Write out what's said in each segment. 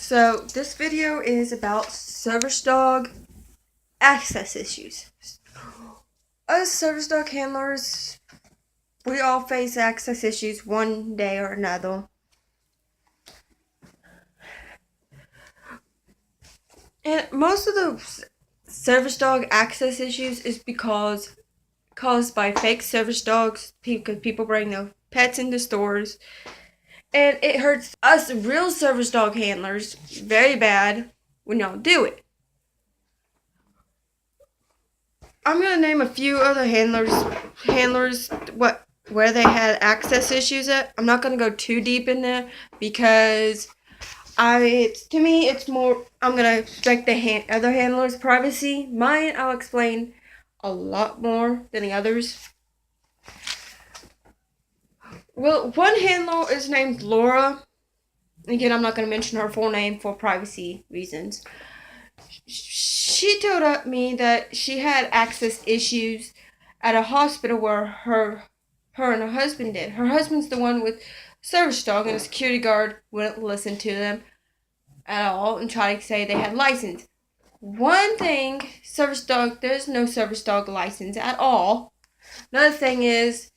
So this video is about service dog access issues. Us service dog handlers, we all face access issues one day or another. And most of the service dog access issues is caused by fake service dogs because people bring their pets into stores. And it hurts us real service dog handlers very bad when y'all do it. I'm gonna name a few other handlers where they had access issues at. I'm not gonna go too deep in there because to me it's more. I'm gonna respect the other handlers' privacy. Mine I'll explain a lot more than the others. Well, one handler is named Laura. Again, I'm not gonna mention her full name for privacy reasons. She told me that she had access issues at a hospital where her and her husband did. Her husband's the one with service dog, and a security guard wouldn't listen to them at all and try to say they had license. One thing, there's no service dog license at all. Another thing is,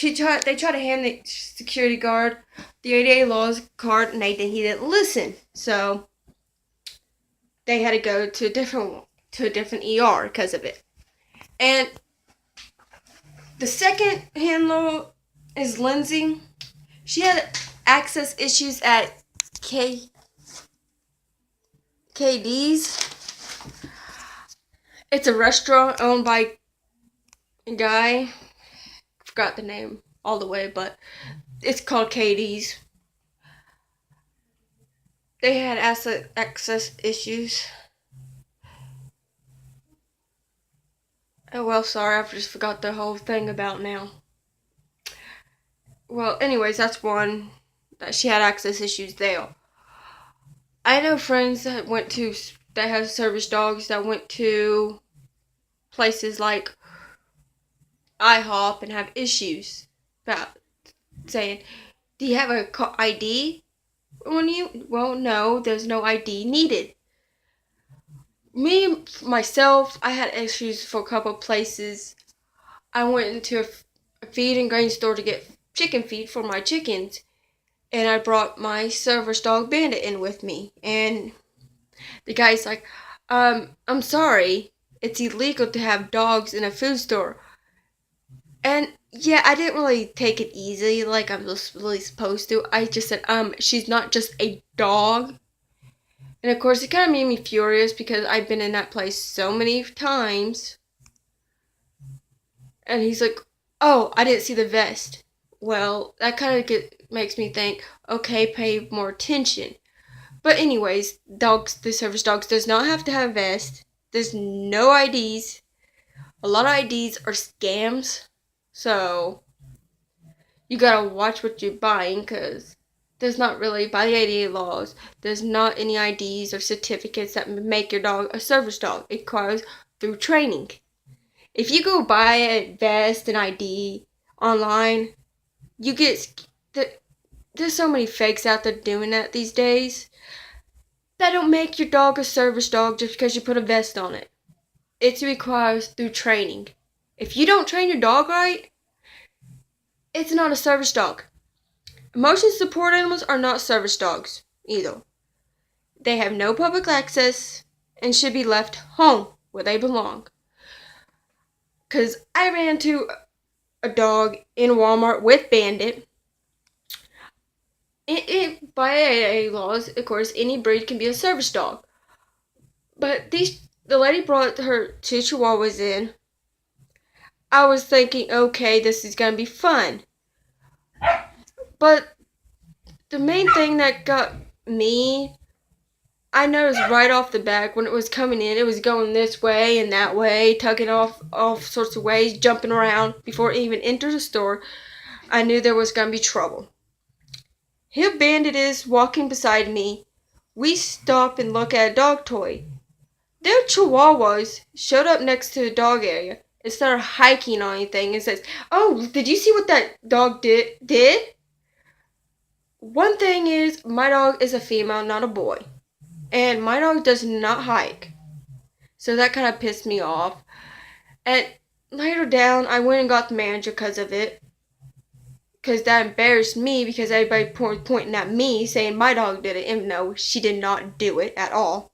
they tried to hand the security guard the ADA laws card, and he didn't listen. So they had to go to a different ER because of it. And the second handler is Lindsay. She had access issues at KD's. It's a restaurant owned by a guy. Forgot the name all the way, but it's called KD's. They had access issues. Oh well, sorry, I just forgot the whole thing about now. Well, anyways, that's one that she had access issues there. I know friends that have service dogs that went to places like IHOP and have issues about saying, "Do you have a ID on you?" Well, no, there's no ID needed. Myself, I had issues for a couple places. I went into a feed and grain store to get chicken feed for my chickens, and I brought my service dog Bandit in with me, and the guy's like, I'm sorry, it's illegal to have dogs in a food store. And yeah, I didn't really take it easy like I'm really supposed to. I just said, she's not just a dog. And of course, it kind of made me furious because I've been in that place so many times. And he's like, oh, I didn't see the vest. Well, that kind of makes me think, okay, pay more attention. But anyways, the service dogs does not have to have a vest. There's no IDs. A lot of IDs are scams. So, you gotta watch what you're buying because there's not really, by the ADA laws, there's not any IDs or certificates that make your dog a service dog. It requires through training. If you go buy a vest and ID online, there's so many fakes out there doing that these days. That don't make your dog a service dog just because you put a vest on it. It requires through training. If you don't train your dog right, it's not a service dog. Emotion support animals are not service dogs either. They have no public access and should be left home where they belong. Because I ran into a dog in Walmart with Bandit. By AA laws, of course, any breed can be a service dog. But the lady brought her two Chihuahuas in. I was thinking, okay, this is going to be fun. But the main thing that got me, I noticed right off the bat when it was coming in, it was going this way and that way, tugging off all sorts of ways, jumping around. Before it even entered the store, I knew there was going to be trouble. Here Bandit is walking beside me. We stop and look at a dog toy. Their Chihuahuas showed up next to the dog area and started hiking on anything and says, oh, did you see what that dog did? one thing is, my dog is a female, not a boy. And my dog does not hike. So that kind of pissed me off. And later down, I went and got the manager because of it. Because that embarrassed me because everybody pointing at me saying my dog did it. And no, she did not do it at all.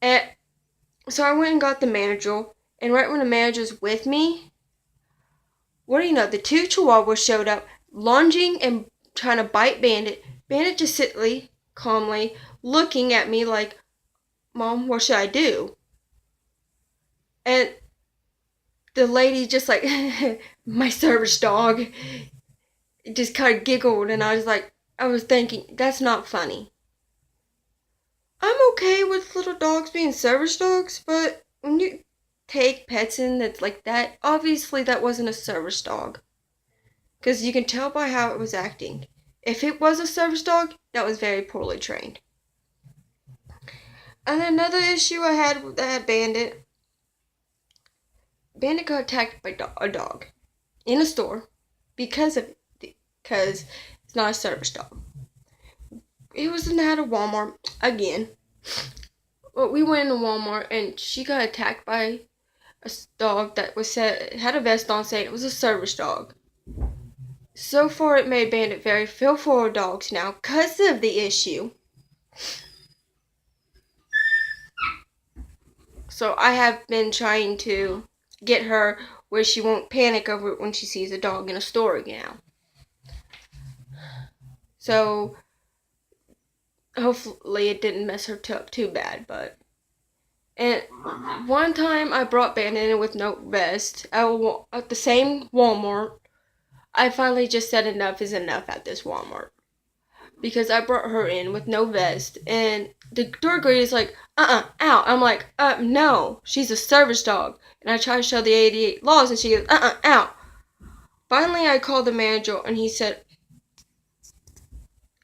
And so I went and got the manager. And right when the manager's with me, what do you know? The two chihuahuas showed up, lunging and trying to bite Bandit. Bandit just sitting calmly looking at me like, Mom, what should I do? And the lady just like, my service dog, just kind of giggled. And I was thinking, that's not funny. I'm okay with little dogs being service dogs, but when you take pets in that's like that, obviously that wasn't a service dog. Because you can tell by how it was acting. If it was a service dog, that was very poorly trained. And another issue I had with that Bandit. Bandit got attacked by a dog in a store because it's not a service dog. It was at a Walmart again. But we went into Walmart and she got attacked by a dog that had a vest on saying it was a service dog. So far, it made Bandit very fearful of dogs now because of the issue. So I have been trying to get her where she won't panic over it when she sees a dog in a store again. So hopefully it didn't mess her up too bad, but. And one time I brought Bandit in with no vest at the same Walmart. I finally just said enough is enough at this Walmart. Because I brought her in with no vest. And the door grader is like, out. I'm like, no. She's a service dog. And I try to show the 88 laws and she goes, out. Finally, I called the manager and he said,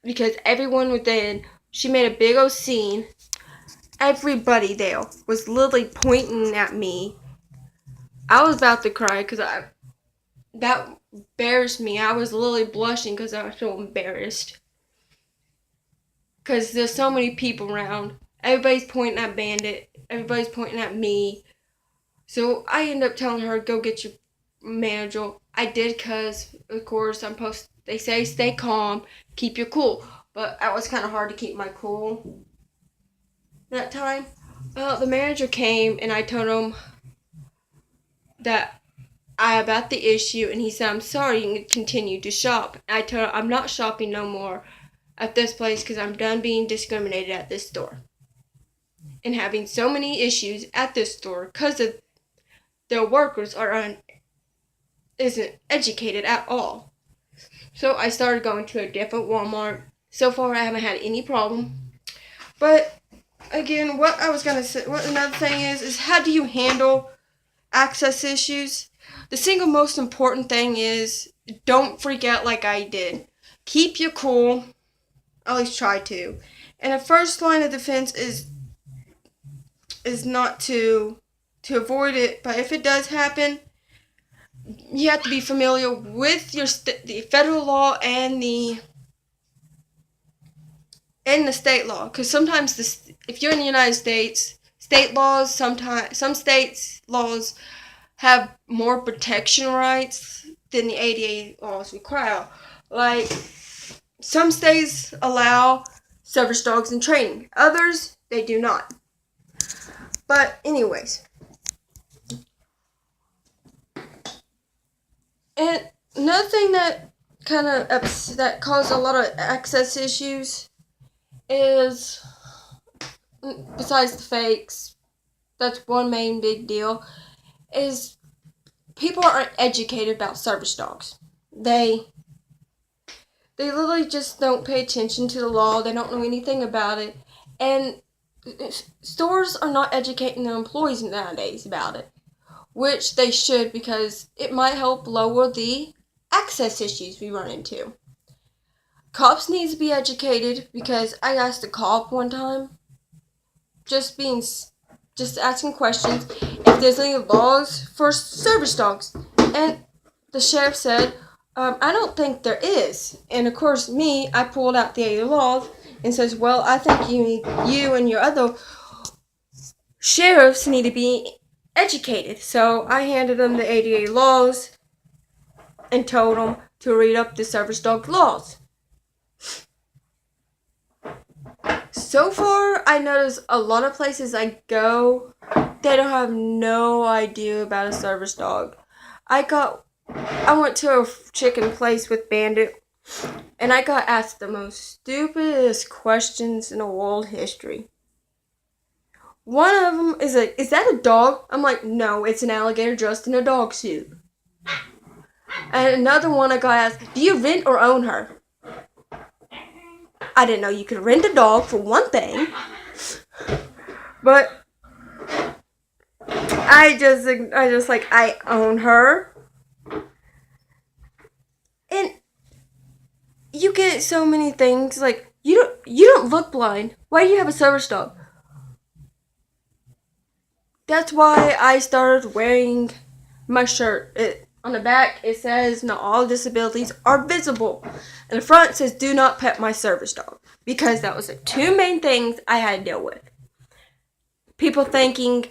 because everyone within, she made a big old scene. Everybody there was literally pointing at me. I was about to cry because that embarrassed me. I was literally blushing because I was so embarrassed. Because there's so many people around. Everybody's pointing at Bandit. Everybody's pointing at me. So I ended up telling her, go get your manager. I did because, of course, they say stay calm, keep your cool. But that was kind of hard to keep my cool that time. Well, the manager came and I told him that about the issue. And he said, I'm sorry, you can continue to shop. I told her, I'm not shopping no more at this place because I'm done being discriminated at this store and having so many issues at this store because of their workers isn't educated at all. So I started going to a different Walmart. So far I haven't had any problem. But again, what I was gonna say, what another thing is how do you handle access issues? The single most important thing is don't freak out like I did. Keep your cool. At least try to. And the first line of defense is not to avoid it. But if it does happen, you have to be familiar with the federal law and the state law. Because sometimes if you're in the United States, state laws some states laws have more protection rights than the ADA laws require. Like. Some states allow service dogs in training. Others, they do not. But anyways. And another thing that that caused a lot of access issues is, besides the fakes, that's one main big deal, is people aren't educated about service dogs. They literally just don't pay attention to the law. They don't know anything about it. And stores are not educating their employees nowadays about it. Which they should, because it might help lower the access issues we run into. Cops need to be educated, because I asked a cop one time, just asking questions, if there's any laws for service dogs. And the sheriff said, I don't think there is. And of course, I pulled out the ADA laws and says, well, I think you and your other sheriffs need to be educated. So I handed them the ADA laws and told them to read up the service dog laws. So far, I notice a lot of places I go, they don't have no idea about a service dog. I went to a chicken place with Bandit, and I got asked the most stupidest questions in the world history. One of them is like, is that a dog? I'm like, no, it's an alligator dressed in a dog suit. And another one I got asked, do you rent or own her? I didn't know you could rent a dog for one thing. But I own her. And you get so many things like you don't look blind. Why do you have a service dog? That's why I started wearing my shirt. On the back it says not all disabilities are visible. And the front says do not pet my service dog. Because that was the two main things I had to deal with. People thinking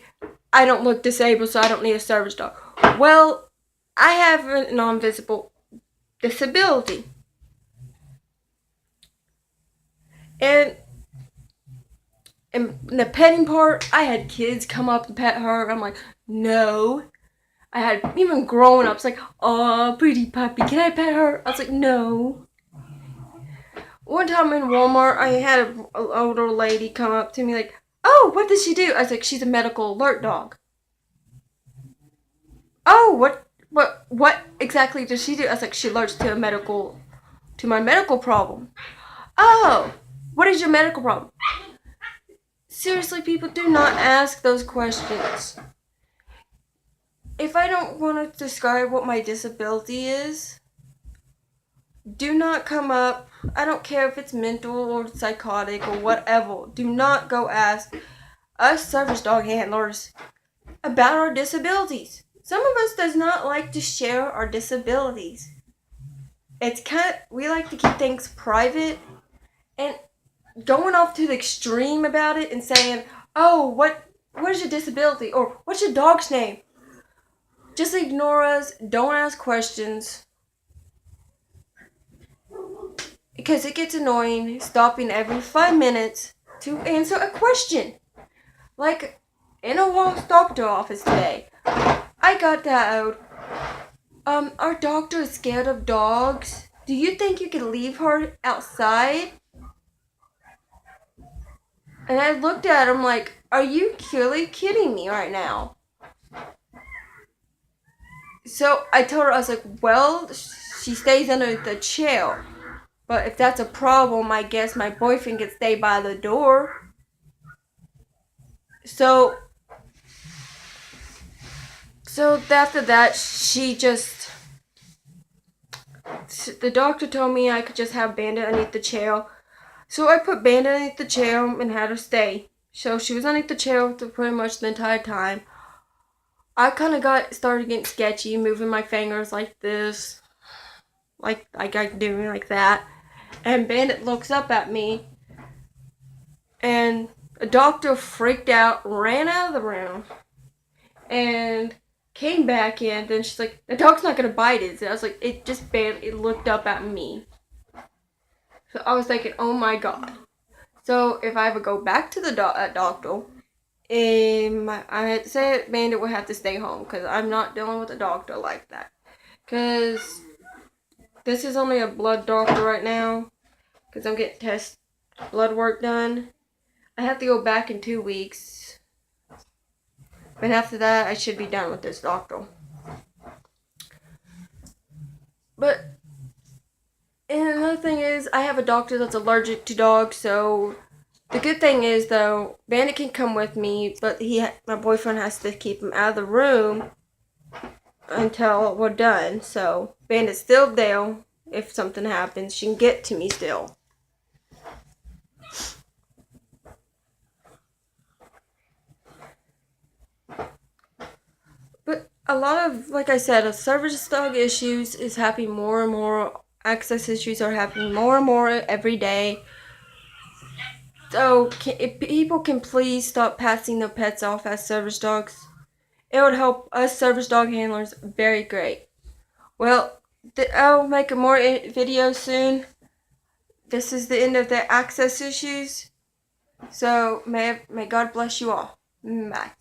I don't look disabled, so I don't need a service dog. Well, I have a non-visible disability. And in the petting part, I had kids come up and pet her. I'm like, no. I had even grown-ups like, oh, pretty puppy, can I pet her? I was like, no. One time in Walmart, I had an older lady come up to me like, oh, what does she do? I was like, she's a medical alert dog. Oh, what exactly does she do? I was like, she alerts to my medical problem. Oh, what is your medical problem? Seriously, people, do not ask those questions. If I don't want to describe what my disability is, do not come up. I don't care if it's mental or psychotic or whatever. Do not go ask us service dog handlers about our disabilities. Some of us does not like to share our disabilities. We like to keep things private, and going off to the extreme about it and saying, oh, what is your disability? Or what's your dog's name? Just ignore us. Don't ask questions. Because it gets annoying stopping every 5 minutes to answer a question. Like in a doctor office today, I got that out. Our doctor is scared of dogs. Do you think you could leave her outside? And I looked at him like, are you really kidding me right now? So I told her, I was like, well, she stays under the chair. But if that's a problem, I guess my boyfriend can stay by the door. So after that, the doctor told me I could just have Bandit underneath the chair. So I put Bandit underneath the chair and had her stay. So she was underneath the chair for pretty much the entire time. I kind of started getting sketchy, moving my fingers like this. Like I doing like that. And Bandit looks up at me. And the doctor freaked out, ran out of the room. And came back in. Then she's like, the dog's not going to bite, is it? I was like, it looked up at me. So I was thinking, oh my god. So if I ever go back to the doctor, I had to say Bandit would have to stay home because I'm not dealing with a doctor like that. Because this is only a blood doctor right now because I'm getting blood work done. I have to go back in 2 weeks. But after that, I should be done with this doctor. But and another thing is, I have a doctor that's allergic to dogs, so the good thing is, though, Bandit can come with me, but my boyfriend has to keep him out of the room until we're done. So Bandit's still there. If something happens, she can get to me still. But a lot of, like I said, service dog issues is happening more and more. Access issues are happening more and more every day. So if people can please stop passing their pets off as service dogs, it would help us service dog handlers very great. Well, I'll make more videos soon. This is the end of the access issues. So may God bless you all. Bye.